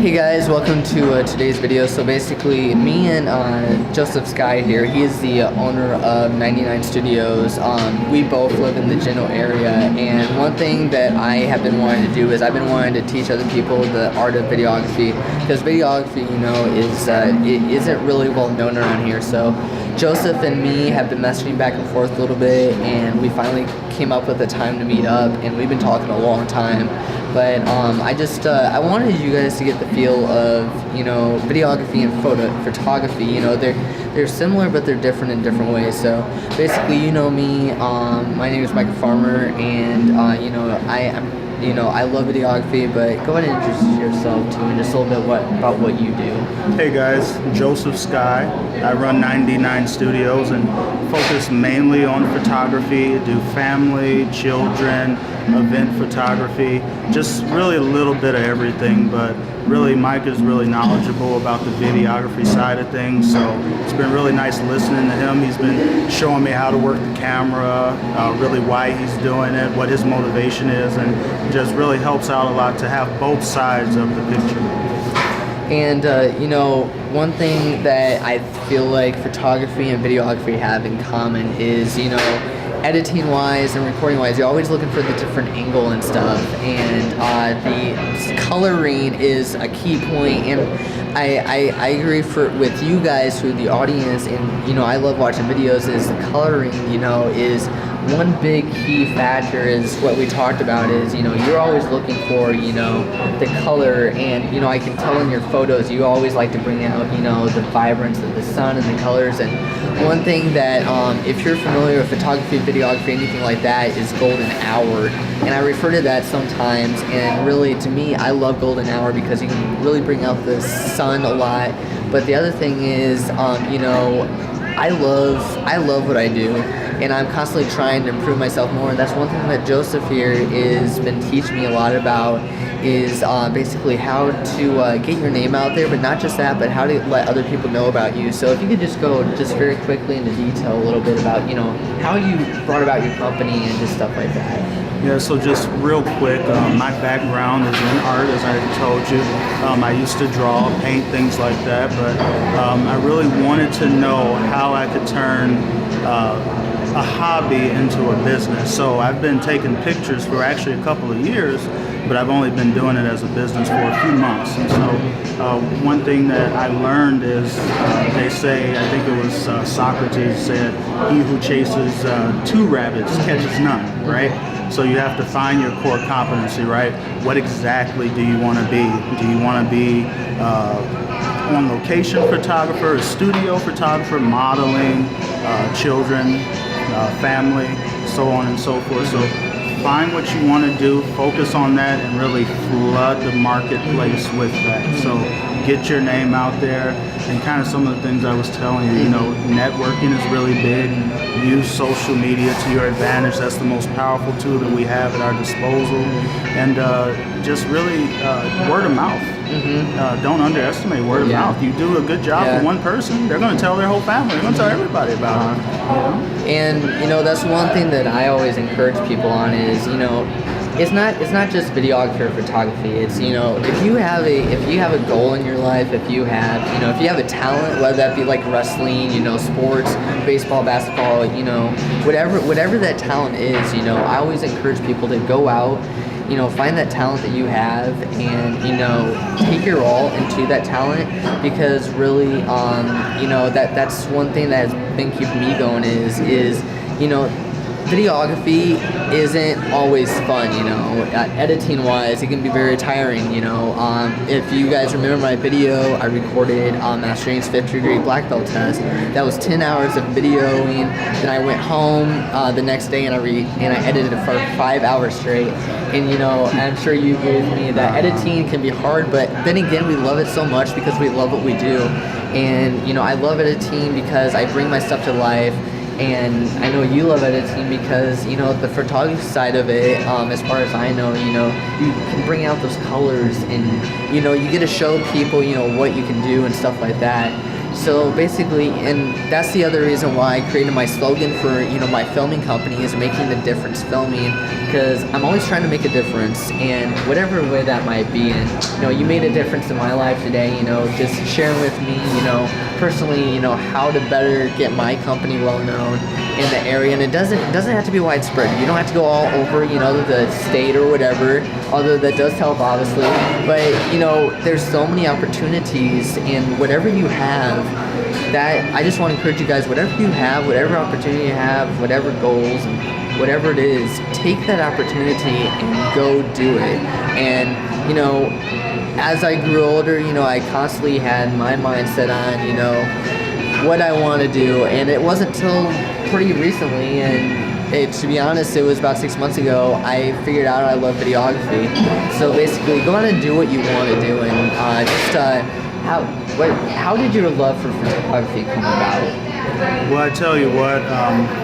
Hey guys, welcome to today's video. So basically, me and Joseph Sky here, he is the owner of 99 Studios. We both live in the Gino area, and one thing that I have been wanting to do is I've been wanting to teach other people the art of videography, because videography, you know, it isn't really well known around here. So Joseph and me have been messaging back and forth a little bit, and we finally came up with a time to meet up, and we've been talking a long time. But I wanted you guys to get the feel of, you know, videography and photography. You know, they're similar, but they're different in different ways. So basically, you know me, my name is Micah and you know, I love videography. But go ahead and introduce yourself too, and just a little bit about what you do. Hey guys, Joseph Sky. I run 99 Studios and focus mainly on photography. Do family, children, event photography, just really a little bit of everything. But really, Mike is really knowledgeable about the videography side of things, so it's been really nice listening to him. He's been showing me how to work the camera, really why he's doing it, what his motivation is, and just really helps out a lot to have both sides of the picture. And you know, one thing that I feel like photography and videography have in common is, you know, editing wise and recording wise, you're always looking for the different angle and stuff, and the coloring is a key point. And I agree with you guys, who the audience, and you know, I love watching videos, is the coloring, you know, is one big key factor. Is what we talked about is, you know, you're always looking for, you know, the color, and you know, I can tell in your photos you always like to bring out, you know, the vibrance of the sun and the colors. And one thing that if you're familiar with photography, videography, anything like that, is golden hour, and I refer to that sometimes. And really, to me, I love golden hour because you can really bring out the sun a lot. But the other thing is, you know, I love what I do, and I'm constantly trying to improve myself more. And that's one thing that Joseph here is been teaching me a lot about, is basically how to get your name out there, but not just that, but how to let other people know about you. So if you could just go just very quickly into detail a little bit about, you know, how you brought about your company and just stuff like that. Yeah, so just real quick, my background is in art, as I told you. I used to draw, paint, things like that, but I really wanted to know how I could turn a hobby into a business. So I've been taking pictures for actually a couple of years, but I've only been doing it as a business for a few months. And so one thing that I learned is, they say, I think it was Socrates said, he who chases two rabbits catches none, right? So you have to find your core competency, right? What exactly do you want to be? Do you want to be on location photographer, a studio photographer, modeling, children, family, so on and so forth? So find what you want to do, focus on that, and really flood the marketplace with that. So get your name out there, and kind of some of the things I was telling you, you know, networking is really big. Use social media to your advantage. That's the most powerful tool that we have at our disposal. And just really word of mouth. Don't underestimate word of mouth. You do a good job for one person, they're going to tell their whole family. They're going to tell everybody about it. You know? And you know, that's one thing that I always encourage people on is, you know, it's not just videography or photography. It's, you know, if you have a goal in your life, if you have a talent, whether that be like wrestling, you know, sports, baseball, basketball, you know, whatever that talent is, you know, I always encourage people to go out, you know, find that talent that you have, and you know, take your all into that talent, because really, you know, that's one thing that has been keeping me going is you know, videography isn't always fun, you know. Editing wise, it can be very tiring, you know. If you guys remember my video I recorded Master James 5th degree black belt test, that was 10 hours of videoing. Then I went home the next day and I edited it for 5 hours straight. And you know, I'm sure you agree with me that editing can be hard, but then again, we love it so much because we love what we do. And you know, I love editing because I bring my stuff to life. And I know you love editing because, you know, the photography side of it, as far as I know, you know, you can bring out those colors, and, you know, you get to show people, you know, what you can do and stuff like that. So basically, and that's the other reason why I created my slogan for, you know, my filming company is making the difference filming, because I'm always trying to make a difference, and whatever way that might be. And, you know, you made a difference in my life today, you know, just sharing with me, you know, personally, you know, how to better get my company well known in the area. And it doesn't have to be widespread. You don't have to go all over, you know, the state or whatever, although that does help obviously. But, you know, there's so many opportunities, and whatever you have, that I just want to encourage you guys, whatever you have, whatever opportunity you have, whatever goals and whatever it is, take that opportunity and go do it. And, you know, as I grew older, you know, I constantly had my mindset on, you know, what I want to do, and it wasn't till pretty recently, and to be honest, it was about 6 months ago, I figured out I love videography. So basically, go out and do what you want to do, and how did your love for photography come about? Well, I tell you what,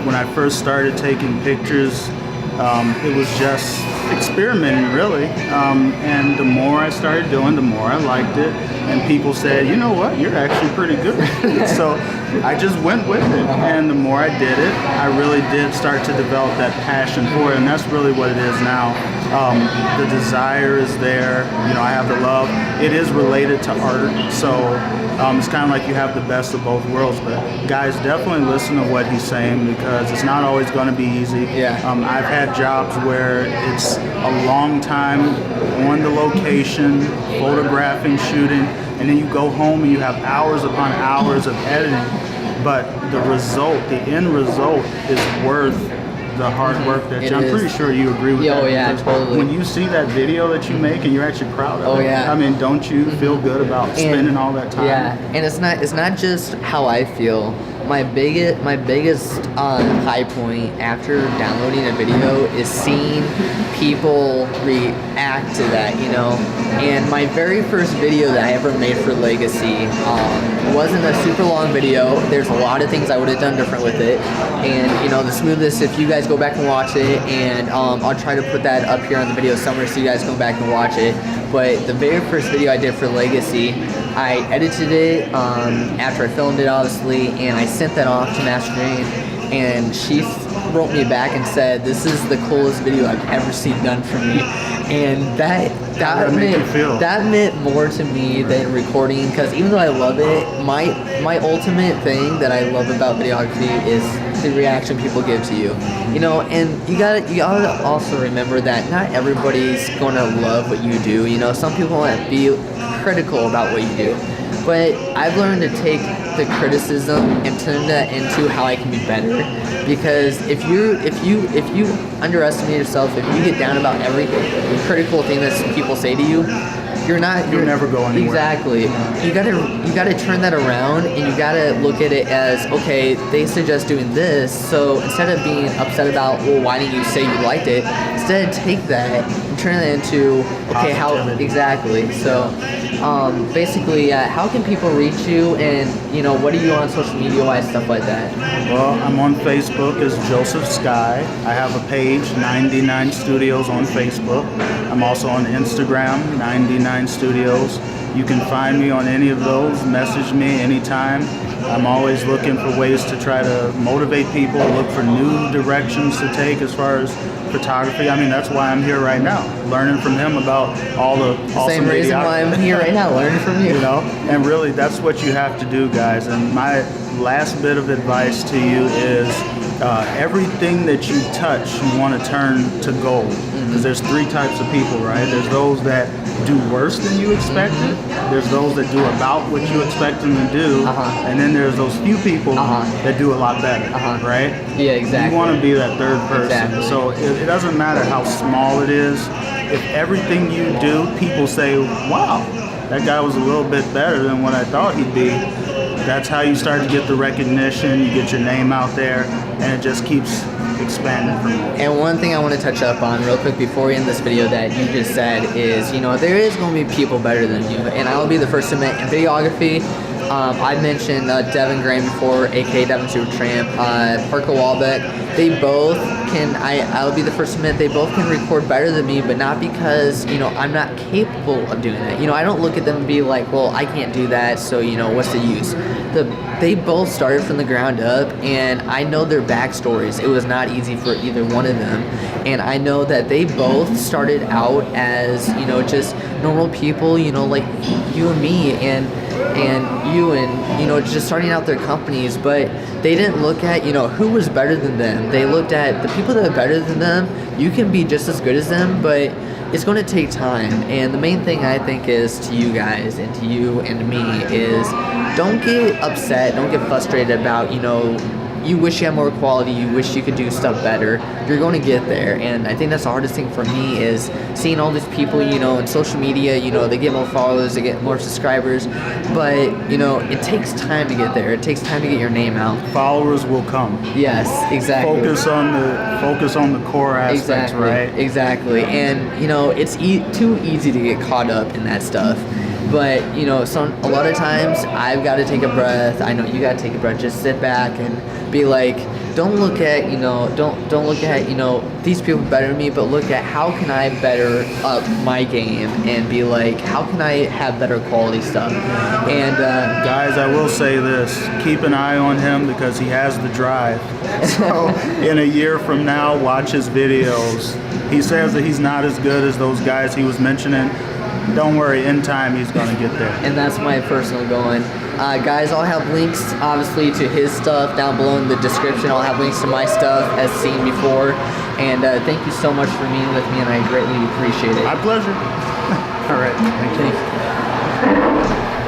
when I first started taking pictures, it was just experimenting, really. And the more I started doing, the more I liked it. And people said, you know what, you're actually pretty good at it. So I just went with it. And the more I did it, I really did start to develop that passion for it. And that's really what it is now. The desire is there. You know, I have the love. It is related to art. So it's kind of like you have the best of both worlds. But guys, definitely listen to what he's saying, because it's not always going to be easy. Yeah. I've had jobs where it's a long time on the location, photographing, shooting, and then you go home and you have hours upon hours of editing. But the result, the end result, is worth the hard work that I'm pretty sure you agree with that. Oh yeah, totally. When you see that video that you make and you're actually proud of it, yeah. I mean, don't you feel good about spending all that time? Yeah, and it's not just how I feel. My biggest high point after downloading a video is seeing people react to that, you know. And my very first video that I ever made for Legacy wasn't a super long video. There's a lot of things I would have done different with it, and you know, the smoothest, if you guys go back and watch it, and I'll try to put that up here on the video somewhere so you guys go back and watch it. But the very first video I did for Legacy, I edited it after I filmed it, obviously, and I sent that off to Master Jane, and she wrote me back and said, "This is the coolest video I've ever seen done for me." And that meant more to me than recording, because even though I love it, my ultimate thing that I love about videography is the reaction people give to you. You know, and you gotta also remember that not everybody's gonna love what you do. You know, some people might be critical about what you do. But I've learned to take the criticism and turn that into how I can be better. Because if you underestimate yourself, if you get down about every critical thing that people say to you, you'll never go anywhere. Exactly. You gotta turn that around, and you gotta look at it as, okay, they suggest doing this, so instead of being upset about, well, why didn't you say you liked it, instead take that and turn that into, okay, how exactly. So basically, how can people reach you, and you know, what are you on social media wise, stuff like that? Well, I'm on Facebook as Joseph Sky. I have a page, 99 Studios on Facebook. I'm also on Instagram, 99 Studios. You can find me on any of those. Message me anytime. I'm always looking for ways to try to motivate people, look for new directions to take as far as photography. I mean, that's why I'm here right now, learning from him about all the awesome same reason why I'm here right now, learning from you. You know, and really, that's what you have to do, guys. And my last bit of advice to you is everything that you touch, you want to turn to gold. Because there's three types of people, right? There's those that do worse than you expected. There's those that do about what you expect them to do. And then there's those few people that do a lot better, right? Yeah, exactly. You want to be that third person. Exactly. So it doesn't matter how small it is. If everything you do, people say, wow, that guy was a little bit better than what I thought he'd be. That's how you start to get the recognition, you get your name out there, and it just keeps expanding from there. And one thing I want to touch up on real quick before we end this video that you just said is, you know, there is going to be people better than you, and I'll be the first to admit, in videography, I mentioned Devin Graham before, aka Devin Supertramp, Parker Walbeck. They both can, I'll be the first to admit, they both can record better than me, but not because, you know, I'm not capable of doing that. You know, I don't look at them and be like, well, I can't do that, so, you know, what's the use? They both started from the ground up, and I know their backstories. It was not easy for either one of them, and I know that they both started out as, you know, just normal people, you know, like you and me, and you, and, you know, just starting out their companies, but they didn't look at, you know, who was better than them. They looked at the people that are better than them. You can be just as good as them, but it's going to take time. And the main thing I think is to you guys and to you and to me is don't get upset, don't get frustrated about, you know, you wish you had more quality, you wish you could do stuff better. You're going to get there, and I think that's the hardest thing for me is seeing all these people, you know, in social media, you know, they get more followers, they get more subscribers, but, you know, it takes time to get there. It takes time to get your name out. Followers will come. Yes, exactly. Focus on the core aspects, exactly, right? Exactly, and, you know, it's too easy to get caught up in that stuff. But, you know, a lot of times I've got to take a breath. I know you got to take a breath. Just sit back and be like, don't look at, you know, don't look at, you know, these people better than me, but look at how can I better up my game and be like, how can I have better quality stuff? And guys, I will say this: keep an eye on him because he has the drive. So in a year from now, watch his videos. He says that he's not as good as those guys he was mentioning. Don't worry, in time he's going to get there. And that's my personal going. Guys, I'll have links, obviously, to his stuff down below in the description. I'll have links to my stuff, as seen before. And thank you so much for meeting with me, and I greatly appreciate it. My pleasure. All right. Thank you. Thank you.